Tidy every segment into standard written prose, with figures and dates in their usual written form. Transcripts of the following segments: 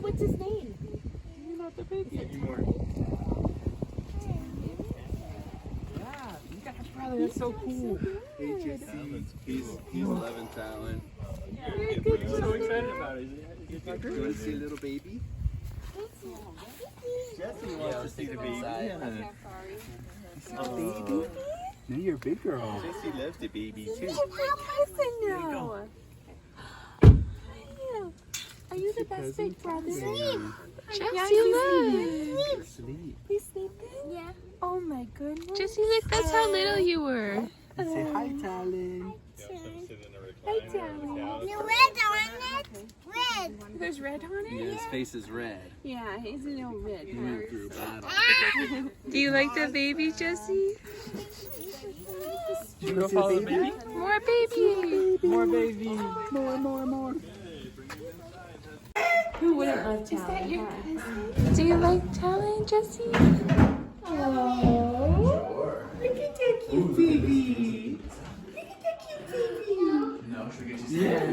what's his name? You're not the baby anymore. Yeah, you got a brother. That's so cool. Hey, Jessie. He's 11 Talon. I'm so excited about it. You want to see a little baby? Jessie wants to see the baby. Okay, sorry. Baby? No, you're a big girl. Jessie loves the baby too. No. Are you the best big brother? Jessie, look. Sleep. He's sleeping? Yeah. Oh my goodness. Jessie, look. That's how little you were. And say hi, Talon. Hi, Talon. The red on it. Red. There's red on it? Yeah, his face is red. Yeah, he's a little red. He went through a battle. Do you like the baby, Jessie? Should we go follow the baby? More baby. More baby. More. Who wouldn't love Talon? Is that your cousin? Do you like Talon, Jessie? Oh. Look at that cute baby. Look at that cute baby. No, should we get you some? Yeah.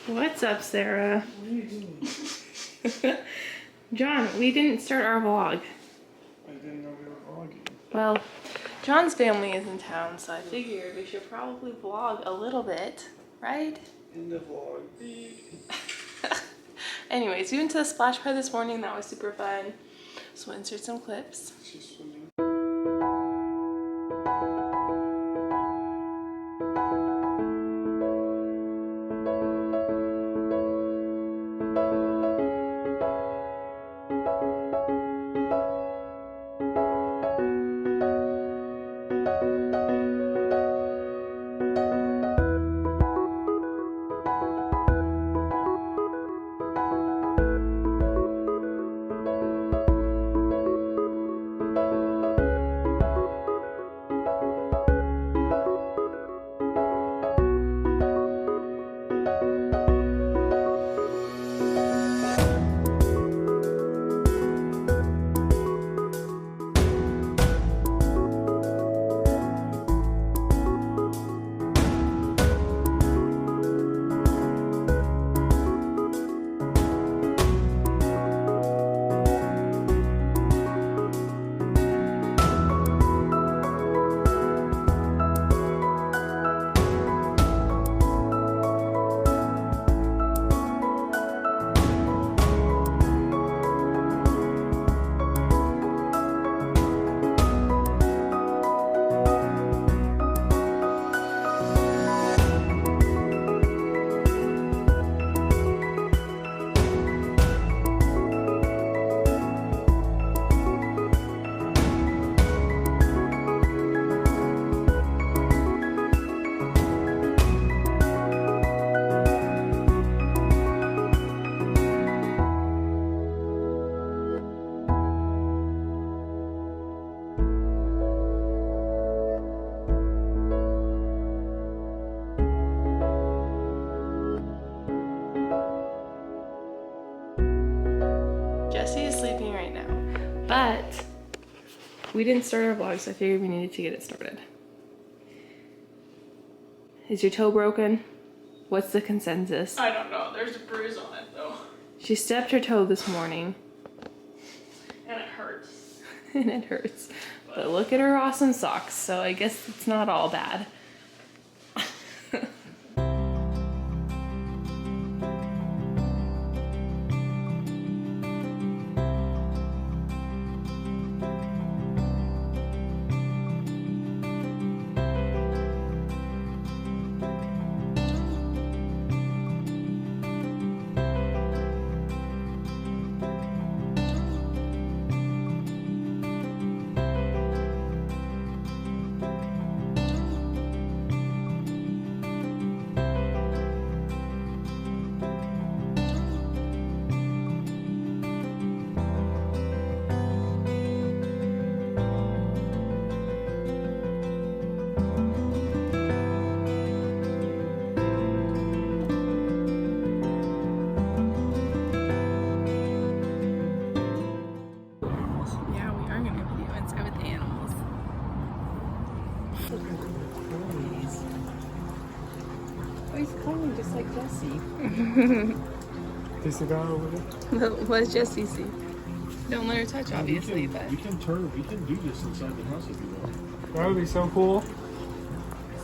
What's up, Sarah? What are you doing? John, we didn't start our vlog. I didn't know we were vlogging. Well, John's family is in town, so I figured we should probably vlog a little bit, right? In the vlog. Anyways, we went to the splash pad this morning. That was super fun. So we'll insert some clips. She's swimming. Jessie is sleeping right now, but we didn't start our vlog, so I figured we needed to get it started. Is your toe broken? What's the consensus? I don't know. There's a bruise on it though. She stepped her toe this morning. And it hurts. And it hurts. But look at her awesome socks, so I guess it's not all bad. They still got it over there? What does Jessie see? Don't let her touch, obviously, but We can do this inside the house if you want. That would be so cool.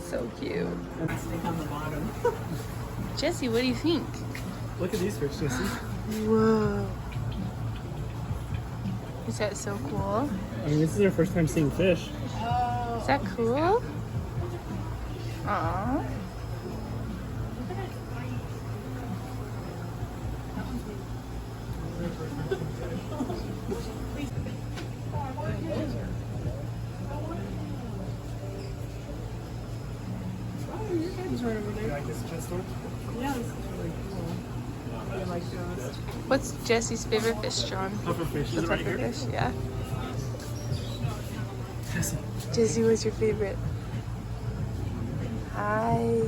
so cute. And stick on the bottom. Jessie, what do you think? Look at these fish, Jessie. Whoa. Is that so cool? I mean, this is our first time seeing fish. Is that cool? Aww. Yeah, this is really cool. I like those. What's Jessie's favorite fish, John? Pufferfish. Is it right here? Fish, yeah. Jessie. Jessie, what's your favorite? Hi.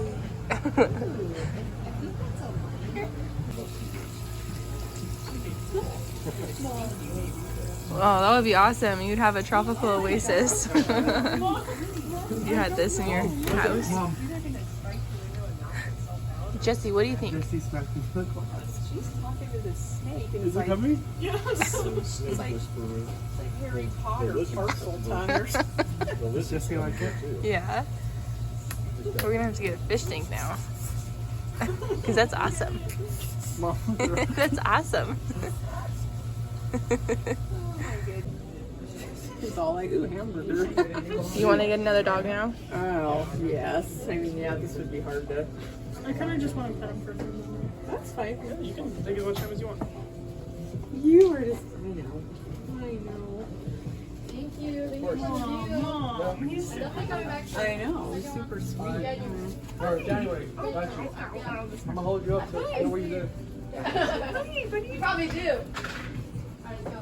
Oh, that would be awesome. You'd have a tropical oasis. You had this in your house. Mom. Jessie, what do you think? Jessie smacking the glass. She's talking to this snake and Is it coming? Yes. It's like Harry Potter parcel tongue or something. Does Jessie like it? Yeah. We're gonna have to get a fish tank now. Because that's awesome. Mom. That's awesome. It's all like, ooh, hamburger. You want to get another dog now? Oh, yes. I mean, yeah, this would be hard to. I kind of just want to pet him for a few minutes. That's fine. You can take as much time as you want. You are just. I know. I know. Mom, he's I know. He's super sweet. Alright, January. Got you. I'm gonna hold you up so I know where you're You probably do.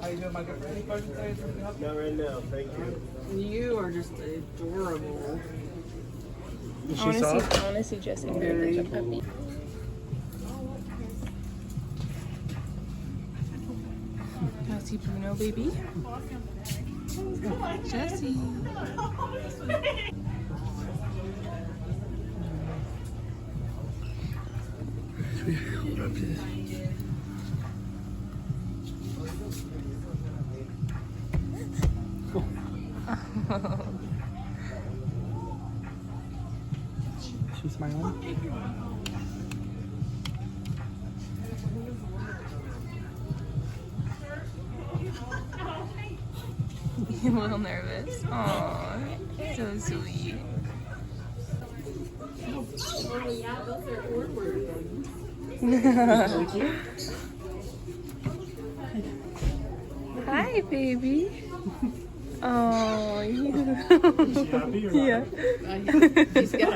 How you doing, my good friend? Any questions? Anything else? Not right now, thank you. You are just adorable. Is I she want soft? to see Jessie. Very Puppy. Can I see Bruno, baby? Jessie. She's smiling. A little nervous. Aw, so sweet. Hi, baby. Oh, you. Yeah. He's got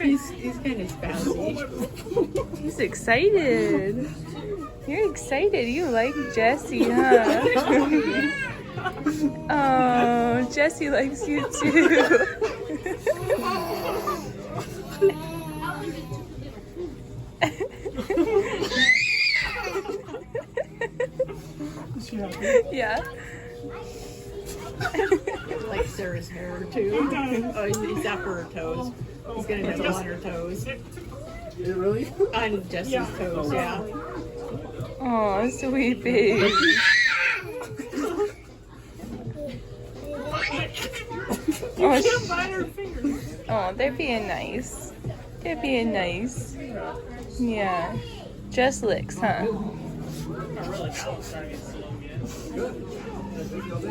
He's kind of spazzy. He's excited. You're excited. You like Jessie, huh? Oh, Jessie likes you too. Is she happy? Yeah. Like Sarah's hair too. Oh, he's after her toes. He's gonna nibble on her toes. Is it really? On Jessie's toes, yeah. Oh, sweet baby. Oh, they're being nice. They're being nice. Yeah. Just licks, huh?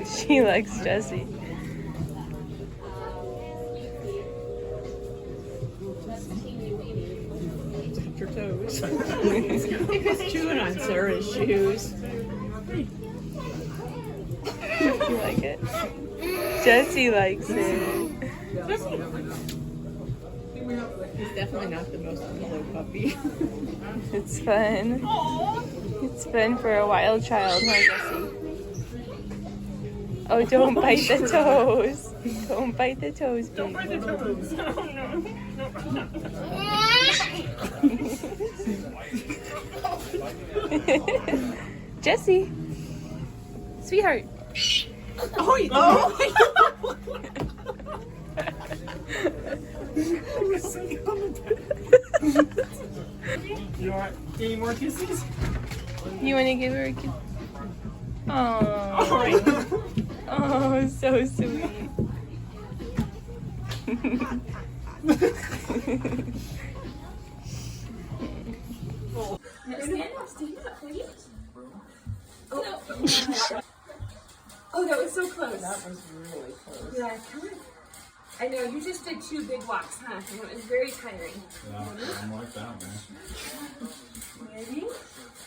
She likes Jessie. Her toes. He was chewing on Sarah's shoes. You like it? Jessie likes it. He's definitely not the most mellow puppy. It's fun. It's fun for a wild child, huh, Jessie? Oh, don't bite the toes. Don't bite the toes, baby. by the toes. Oh, no. Jessie, sweetheart. Oh, You want any more kisses? You want to give her a kiss? Oh, oh, so sweet. Stand up, please. Oh, that was so close. That was really close. Yeah, come on. I know, you just did 2 big walks, huh? It was very tiring. Yeah, I'm like that, man. Ready?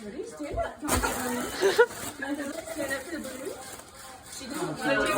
Ready? Stand up. Stand up for the balloon. She didn't